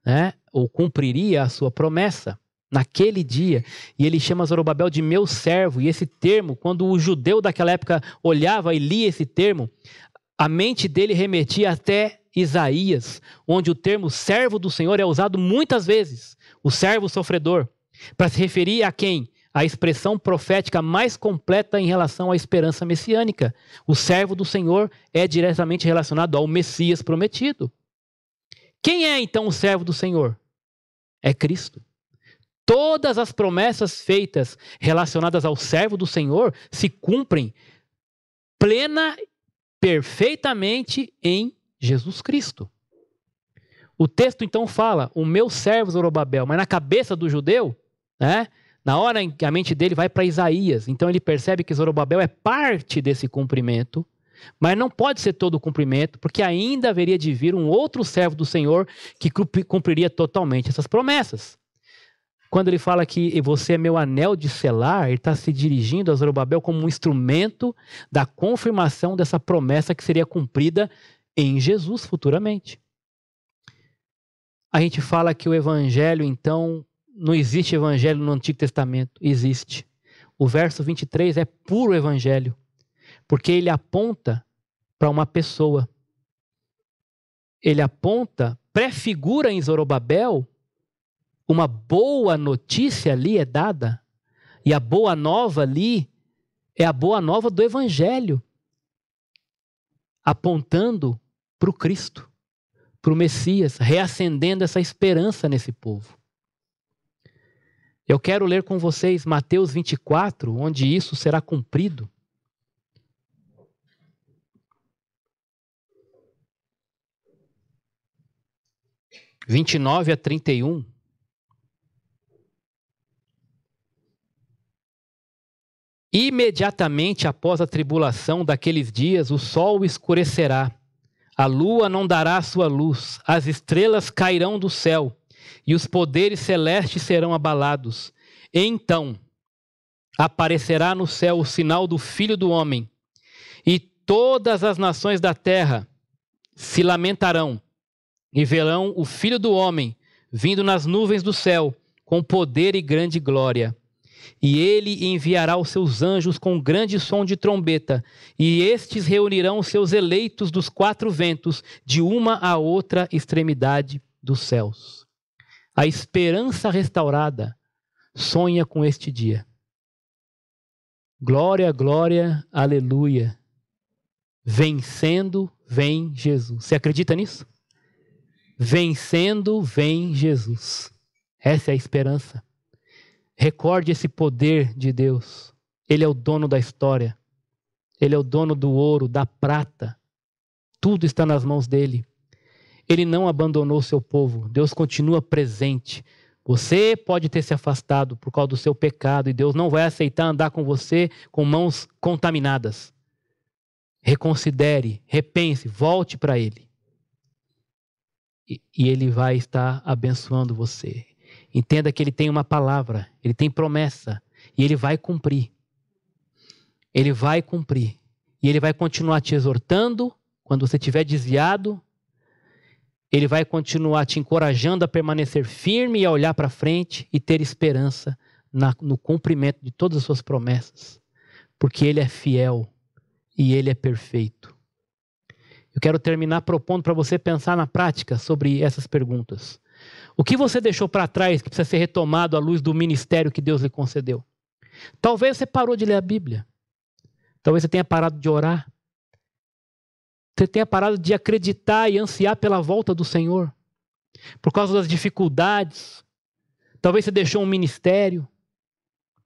né? Ou cumpriria a sua promessa. Naquele dia, e ele chama Zorobabel de meu servo, e esse termo, quando o judeu daquela época olhava e lia esse termo, a mente dele remetia até Isaías, onde o termo servo do Senhor é usado muitas vezes, o servo sofredor, para se referir a quem? A expressão profética mais completa em relação à esperança messiânica. O servo do Senhor é diretamente relacionado ao Messias prometido. Quem é então o servo do Senhor? É Cristo. Todas as promessas feitas relacionadas ao servo do Senhor se cumprem perfeitamente em Jesus Cristo. O texto então fala, o meu servo Zorobabel, mas na cabeça do judeu, né, na hora em que a mente dele vai para Isaías, então ele percebe que Zorobabel é parte desse cumprimento, mas não pode ser todo o cumprimento, porque ainda haveria de vir um outro servo do Senhor que cumpriria totalmente essas promessas. Quando ele fala que você é meu anel de selar, ele está se dirigindo a Zorobabel como um instrumento da confirmação dessa promessa que seria cumprida em Jesus futuramente. A gente fala que o evangelho, então, não existe evangelho no Antigo Testamento. Existe. O verso 23 é puro evangelho, porque ele aponta para uma pessoa. Ele aponta, prefigura em Zorobabel, uma boa notícia ali é dada, e a boa nova ali é a boa nova do Evangelho, apontando para o Cristo, para o Messias, reacendendo essa esperança nesse povo. Eu quero ler com vocês Mateus 24, onde isso será cumprido. (29) 29 a 31. Imediatamente após a tribulação daqueles dias, o sol escurecerá, a lua não dará sua luz, as estrelas cairão do céu, e os poderes celestes serão abalados. Então aparecerá no céu o sinal do Filho do Homem, e todas as nações da terra se lamentarão, e verão o Filho do Homem vindo nas nuvens do céu, com poder e grande glória. E ele enviará os seus anjos com grande som de trombeta, e estes reunirão os seus eleitos dos 4 ventos, de uma a outra extremidade dos céus. A esperança restaurada sonha com este dia. Glória, glória, aleluia. Vencendo, vem Jesus. Você acredita nisso? Vencendo, vem Jesus. Essa é a esperança. Recorde esse poder de Deus. Ele é o dono da história. Ele é o dono do ouro, da prata. Tudo está nas mãos dele. Ele não abandonou o seu povo. Deus continua presente. Você pode ter se afastado por causa do seu pecado e Deus não vai aceitar andar com você com mãos contaminadas. Reconsidere, repense, volte para Ele. E Ele vai estar abençoando você. Entenda que Ele tem uma palavra, Ele tem promessa e Ele vai cumprir. Ele vai cumprir. E Ele vai continuar te exortando quando você estiver desviado. Ele vai continuar te encorajando a permanecer firme e a olhar para frente e ter esperança no cumprimento de todas as suas promessas. Porque Ele é fiel e Ele é perfeito. Eu quero terminar propondo para você pensar na prática sobre essas perguntas. O que você deixou para trás que precisa ser retomado à luz do ministério que Deus lhe concedeu? Talvez você parou de ler a Bíblia. Talvez você tenha parado de orar. Você tenha parado de acreditar e ansiar pela volta do Senhor. Por causa das dificuldades. Talvez você deixou um ministério.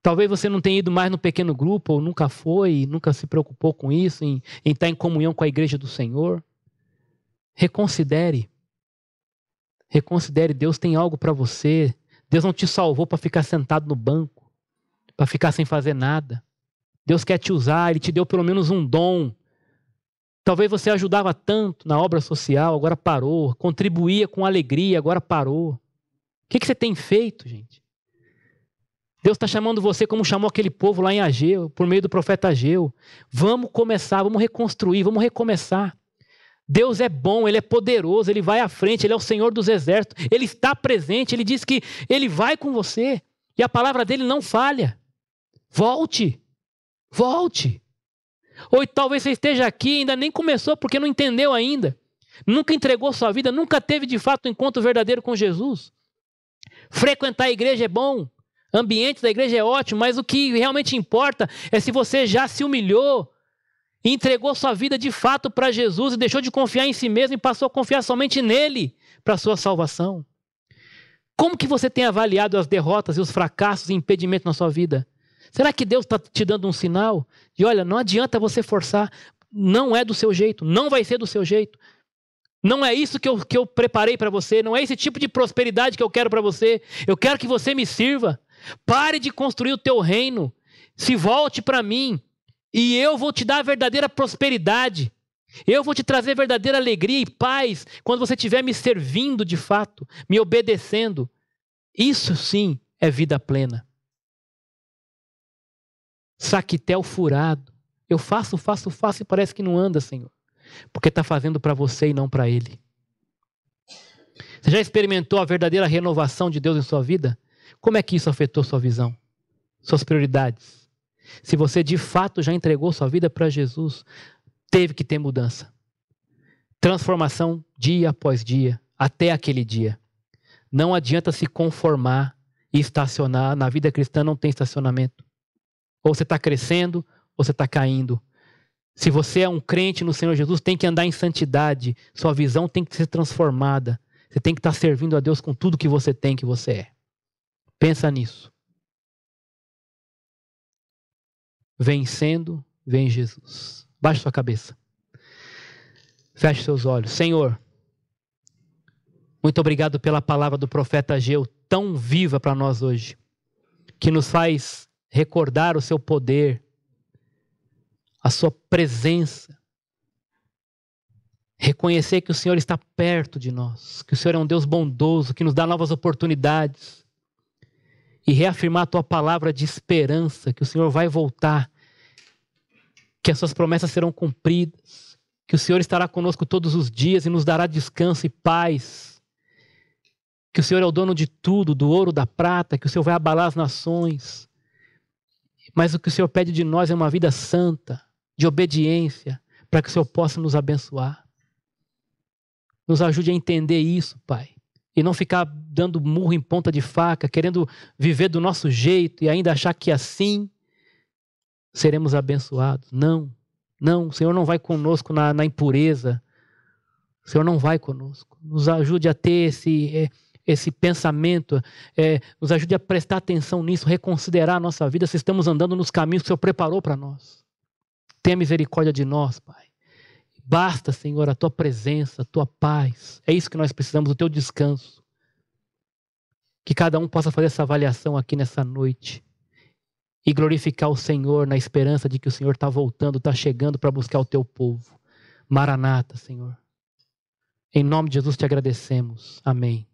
Talvez você não tenha ido mais no pequeno grupo, ou nunca foi, nunca se preocupou com isso, em estar em comunhão com a igreja do Senhor. Reconsidere. Reconsidere, Deus tem algo para você. Deus não te salvou para ficar sentado no banco, para ficar sem fazer nada. Deus quer te usar, Ele te deu pelo menos um dom. Talvez você ajudava tanto na obra social, agora parou. Contribuía com alegria, agora parou. O que você tem feito, gente? Deus está chamando você como chamou aquele povo lá em Ageu, por meio do profeta Ageu. Vamos começar, vamos reconstruir, vamos recomeçar. Deus é bom, Ele é poderoso, Ele vai à frente, Ele é o Senhor dos exércitos, Ele está presente, Ele diz que Ele vai com você. E a palavra dEle não falha. Volte, volte. Ou talvez você esteja aqui e ainda nem começou porque não entendeu ainda. Nunca entregou sua vida, nunca teve de fato um encontro verdadeiro com Jesus. Frequentar a igreja é bom. Ambiente da igreja é ótimo, mas o que realmente importa é se você já se humilhou e entregou sua vida de fato para Jesus e deixou de confiar em si mesmo e passou a confiar somente nele para a sua salvação. Como que você tem avaliado as derrotas e os fracassos e impedimentos na sua vida? Será que Deus está te dando um sinal de, olha, não adianta você forçar, não é do seu jeito, não vai ser do seu jeito. Não é isso que eu preparei para você, não é esse tipo de prosperidade que eu quero para você. Eu quero que você me sirva. Pare de construir o teu reino. Se volte para mim e eu vou te dar a verdadeira prosperidade. Eu vou te trazer verdadeira alegria e paz quando você estiver me servindo de fato, me obedecendo. Isso sim é vida plena. Saquitel furado. Eu faço e parece que não anda, Senhor. Porque está fazendo para você e não para Ele. Você já experimentou a verdadeira renovação de Deus em sua vida? Como é que isso afetou sua visão? Suas prioridades? Se você de fato já entregou sua vida para Jesus, teve que ter mudança. Transformação dia após dia, até aquele dia. Não adianta se conformar e estacionar. Na vida cristã não tem estacionamento. Ou você está crescendo, ou você está caindo. Se você é um crente no Senhor Jesus, tem que andar em santidade. Sua visão tem que ser transformada. Você tem que estar servindo a Deus com tudo que você tem, que você é. Pensa nisso. Vencendo, vem Jesus. Baixe sua cabeça. Feche seus olhos. Senhor, muito obrigado pela palavra do profeta Ageu, tão viva para nós hoje, que nos faz recordar o seu poder, a sua presença. Reconhecer que o Senhor está perto de nós, que o Senhor é um Deus bondoso, que nos dá novas oportunidades. E reafirmar a tua palavra de esperança, que o Senhor vai voltar, que as suas promessas serão cumpridas, que o Senhor estará conosco todos os dias e nos dará descanso e paz, que o Senhor é o dono de tudo, do ouro, da prata, que o Senhor vai abalar as nações. Mas o que o Senhor pede de nós é uma vida santa, de obediência, para que o Senhor possa nos abençoar. Nos ajude a entender isso, Pai. E não ficar dando murro em ponta de faca, querendo viver do nosso jeito e ainda achar que assim seremos abençoados. Não, não, o Senhor não vai conosco na impureza. O Senhor não vai conosco. Nos ajude a ter esse pensamento, nos ajude a prestar atenção nisso, reconsiderar a nossa vida, se estamos andando nos caminhos que o Senhor preparou para nós. Tenha misericórdia de nós, Pai. Basta, Senhor, a tua presença, a tua paz. É isso que nós precisamos, o teu descanso. Que cada um possa fazer essa avaliação aqui nessa noite e glorificar o Senhor na esperança de que o Senhor está voltando, está chegando para buscar o teu povo. Maranata, Senhor. Em nome de Jesus te agradecemos. Amém.